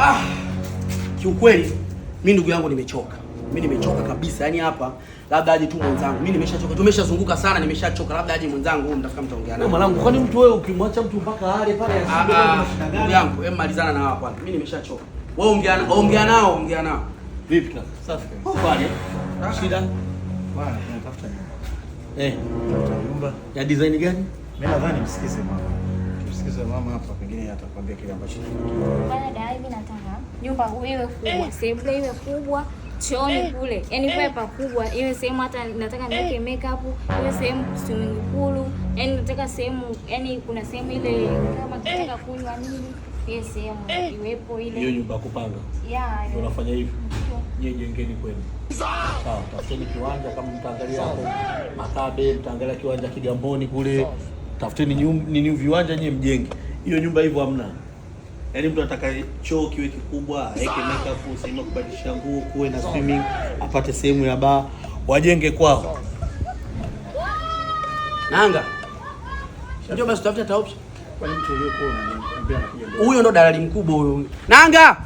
Ah, kiukweli mimi ndugu yangu nimechoka. Mimi nimechoka kabisa. Yaani hapa labda aje tu mwenzangu. Mimi nimeshachoka. Tumeshazunguka sana, nimeshachoka. Labda aje mwenzangu mtafika mtaongea naye. Mwanangu, kwani mtu wewe ukimwacha mtu mpaka ale pale asije na shida gani? Ndugu yangu, hebu malizana na hawa kwanza. Mimi nimeshachoka. Wewe ongea nao. Vipi kaka? Safi. Kwani? Shida? Bwana, tunatafuta nyumba. Nyumba ya design gani? Mimi nadhani msikize mama. Msikize mama hapa, pengine atakwambia kile ambacho bwana. Dai mimi nataka nyumba iwe kubwa, sebule iwe kubwa, chooni kule. Yaani pale pakubwa, iwe sehemu hata nataka niweke makeup, iwe sehemu swimming pool. Yaani nataka sehemu, yaani kuna sehemu ile kama nataka kunywa nini, ile sehemu iwepo ile. Hiyo nyumba ya kupanga. Yeah, unafanya hivi. Nyie jengeni kwenu. Sawa, tafuteni kiwanja kama mtaangalia hapo Makabe, mtaangalia kiwanja Kigamboni kule. Tafuteni nini viwanja nyie mjenge. Hiyo nyumba hivyo hamna. Yaani mtu anataka choo kiwe kikubwa, aweke makeup, sehemu ya kubadilisha nguo, kuwe na swimming, apate sehemu ya bar, wajenge kwao. Nanga. Ndio basi tutafuta option. kwa mtu uliokuwa unaniambia anakuja. Huyo ndo dalali mkubwa huyo. Nanga!